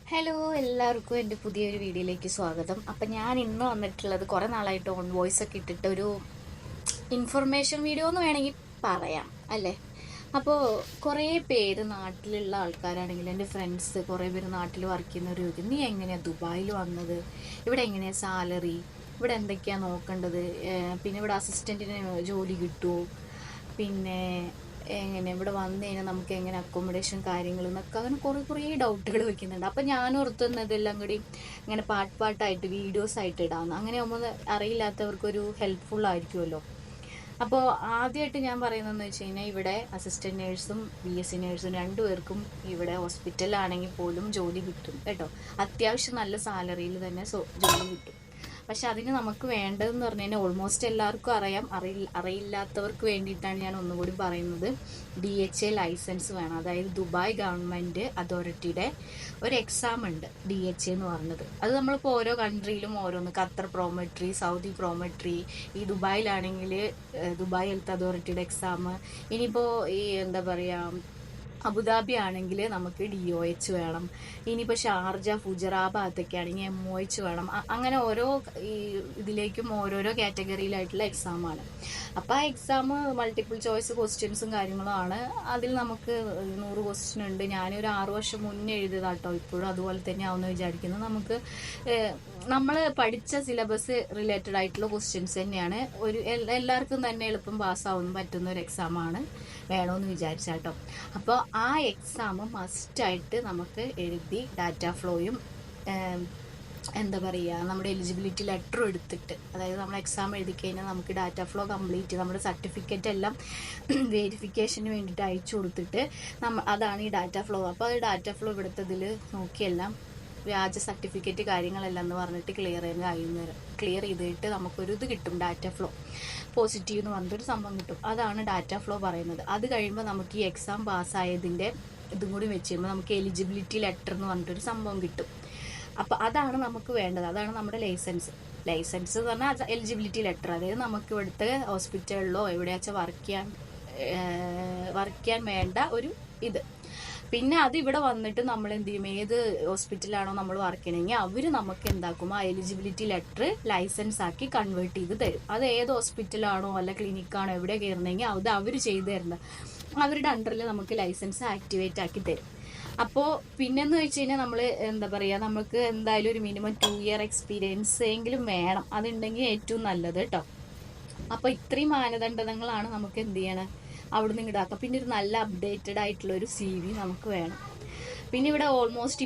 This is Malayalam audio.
ഹലോ, എല്ലാവർക്കും എൻ്റെ പുതിയൊരു വീഡിയോയിലേക്ക് സ്വാഗതം. അപ്പം ഞാൻ ഇന്ന് വന്നിട്ടുള്ളത് കുറേ നാളായിട്ട് ഓൺ വോയിസ് ഒക്കെ ഇട്ടിട്ട് ഒരു ഇൻഫർമേഷൻ വീഡിയോ എന്ന് വേണമെങ്കിൽ പറയാം അല്ലേ. അപ്പോൾ കുറേ പേര് നാട്ടിലുള്ള ആൾക്കാരാണെങ്കിൽ എൻ്റെ ഫ്രണ്ട്സ് കുറേ പേര് നാട്ടിൽ വർക്ക് ചെയ്യുന്നവർ ചോദിക്കും, നീ എങ്ങനെയാണ് ദുബായിൽ വന്നത്, ഇവിടെ എങ്ങനെയാണ് സാലറി, ഇവിടെ എന്തൊക്കെയാണ് നോക്കേണ്ടത്, പിന്നെ ഇവിടെ അസിസ്റ്റൻറ്റിന് ജോലി കിട്ടുമോ, പിന്നെ എങ്ങനെ ഇവിടെ വന്നു കഴിഞ്ഞാൽ നമുക്ക് എങ്ങനെ അക്കോമഡേഷൻ കാര്യങ്ങൾ എന്നൊക്കെ അങ്ങനെ കുറേ ഡൗട്ടുകൾ വെക്കുന്നുണ്ട്. അപ്പം ഞാൻ ഓർത്തുന്നതെല്ലാം കൂടി ഇങ്ങനെ പാട്ടായിട്ട് വീഡിയോസ് ആയിട്ട് ഇടാമെന്ന്. അങ്ങനെ ആകുമ്പോൾ അറിയില്ലാത്തവർക്കൊരു ഹെൽപ്ഫുൾ ആയിരിക്കുമല്ലോ. അപ്പോൾ ആദ്യമായിട്ട് ഞാൻ പറയുന്നതെന്ന് വെച്ച് കഴിഞ്ഞാൽ ഇവിടെ അസിസ്റ്റൻറ്റ് നേഴ്സും BSc നേഴ്സും രണ്ടുപേർക്കും ഇവിടെ ഹോസ്പിറ്റലാണെങ്കിൽ പോലും ജോലി കിട്ടും കേട്ടോ. അത്യാവശ്യം നല്ല സാലറിയിൽ തന്നെ ജോലി കിട്ടും. പക്ഷെ അതിന് നമുക്ക് വേണ്ടതെന്ന് പറഞ്ഞു കഴിഞ്ഞാൽ ഓൾമോസ്റ്റ് എല്ലാവർക്കും അറിയാം. അറിയില്ലാത്തവർക്ക് വേണ്ടിയിട്ടാണ് ഞാൻ ഒന്നുകൂടി പറയുന്നത്. DHA ലൈസൻസ് വേണം. അതായത് ദുബായ് ഗവൺമെൻറ് അതോറിറ്റിയുടെ ഒരു എക്സാം ഉണ്ട്, DHA എന്ന് പറഞ്ഞത്. അത് നമ്മളിപ്പോൾ ഓരോ കൺട്രിയിലും ഓരോന്ന്, ഖത്തർ പ്രോമെട്രി, സൗദി പ്രോമെട്രി, ഈ ദുബായിലാണെങ്കിൽ ദുബായ് ഹെൽത്ത് അതോറിറ്റിയുടെ എക്സാം, ഇനിയിപ്പോൾ ഈ എന്താ പറയുക അബുദാബി ആണെങ്കിൽ നമുക്ക് DOH വേണം, ഇനിയിപ്പോൾ ഷാർജ ഫുജറ ഭാഗത്തൊക്കെ ആണെങ്കിൽ MOH വേണം. അങ്ങനെ ഓരോ ഈ ഇതിലേക്കും ഓരോരോ കാറ്റഗറിയിലായിട്ടുള്ള എക്സാമാണ്. അപ്പോൾ ആ എക്സാം മൾട്ടിപ്പിൾ ചോയ്സ് ക്വസ്റ്റ്യൻസും കാര്യങ്ങളുമാണ്. അതിൽ നമുക്ക് 100 ക്വസ്റ്റ്യൻ ഉണ്ട്. ഞാനൊരു 6 വർഷം മുന്നേ എഴുതിയതാട്ടോ, ഇപ്പോഴും അതുപോലെ തന്നെ ആവുമെന്ന് വിചാരിക്കുന്നു. നമുക്ക് നമ്മൾ പഠിച്ച സിലബസ് റിലേറ്റഡ് ആയിട്ടുള്ള ക്വസ്റ്റ്യൻസ് തന്നെയാണ്. എല്ലാവർക്കും തന്നെ എളുപ്പം പാസ്സാവാൻ പറ്റുന്ന ഒരു എക്സാമാണ്, വേണമെന്ന് വിചാരിച്ചാട്ടോ. അപ്പോൾ ആ എക്സാം മസ്റ്റായിട്ട് നമുക്ക് എഴുതി ഡാറ്റ ഫ്ലോയും എന്താ പറയുക നമ്മുടെ എലിജിബിലിറ്റി ലെറ്ററും എടുത്തിട്ട്, അതായത് നമ്മൾ എക്സാം എഴുതി കഴിഞ്ഞാൽ നമുക്ക് ഡാറ്റ ഫ്ലോ കംപ്ലീറ്റ് നമ്മുടെ സർട്ടിഫിക്കറ്റ് എല്ലാം വെരിഫിക്കേഷന് വേണ്ടിയിട്ട് അയച്ചു കൊടുത്തിട്ട് അതാണ് ഈ ഡാറ്റ ഫ്ലോ. അപ്പോൾ അത് ഡാറ്റ ഫ്ലോ ഇവിടുത്തതിൽ നോക്കിയെല്ലാം വ്യാജ സർട്ടിഫിക്കറ്റ് കാര്യങ്ങളെല്ലാം എന്ന് പറഞ്ഞിട്ട് ക്ലിയർ ചെയ്തിട്ട് നമുക്കൊരു ഇത് കിട്ടും, ഡാറ്റ ഫ്ലോ പോസിറ്റീവ് എന്ന് പറഞ്ഞിട്ടൊരു സംഭവം കിട്ടും. അതാണ് ഡാറ്റ ഫ്ലോ പറയുന്നത്. അത് കഴിയുമ്പോൾ നമുക്ക് ഈ എക്സാം പാസ്സായതിൻ്റെ ഇതും കൂടി വെച്ച് കഴിയുമ്പോൾ നമുക്ക് എലിജിബിലിറ്റി ലെറ്റർ എന്ന് പറഞ്ഞിട്ടൊരു സംഭവം കിട്ടും. അപ്പോൾ അതാണ് നമുക്ക് വേണ്ടത്. അതാണ് നമ്മുടെ ലൈസൻസ് എന്ന് പറഞ്ഞാൽ എലിജിബിലിറ്റി ലെറ്റർ. അതായത് നമുക്ക് ഇവിടുത്തെ ഹോസ്പിറ്റലിലോ എവിടെയാച്ചാൽ വർക്ക് ചെയ്യാൻ വേണ്ട ഒരു ഇത്. പിന്നെ അത് ഇവിടെ വന്നിട്ട് നമ്മൾ എന്ത് ചെയ്യും, ഏത് ഹോസ്പിറ്റലാണോ നമ്മൾ വർക്ക് ചെയ്യണമെങ്കിൽ അവർ നമുക്ക് എന്താക്കും, ആ എലിജിബിലിറ്റി ലെറ്റർ ലൈസൻസ് ആക്കി കൺവേർട്ട് ചെയ്ത് തരും. അത് ഏത് ഹോസ്പിറ്റലാണോ അല്ല ക്ലിനിക്കാണോ എവിടെ കയറണമെങ്കിൽ അത് അവർ ചെയ്തു തരുന്നത്. അവരുടെ അണ്ടറിൽ നമുക്ക് ലൈസൻസ് ആക്ടിവേറ്റ് ആക്കി തരും. അപ്പോൾ പിന്നെന്ന് വെച്ച് കഴിഞ്ഞാൽ നമ്മൾ എന്താ പറയുക, നമുക്ക് എന്തായാലും ഒരു മിനിമം 2 ഇയർ എക്സ്പീരിയൻസ് എങ്കിലും വേണം. അതുണ്ടെങ്കിൽ ഏറ്റവും നല്ലത് കേട്ടോ. അപ്പോൾ ഇത്രയും മാനദണ്ഡങ്ങളാണ് നമുക്ക് എന്ത് ചെയ്യണം, അവിടെ നിന്ന് ഇടാക്കാം. പിന്നെ ഒരു നല്ല അപ്ഡേറ്റഡ് ആയിട്ടുള്ള ഒരു CV നമുക്ക് വേണം. പിന്നെ ഇവിടെ ഓൾമോസ്റ്റ്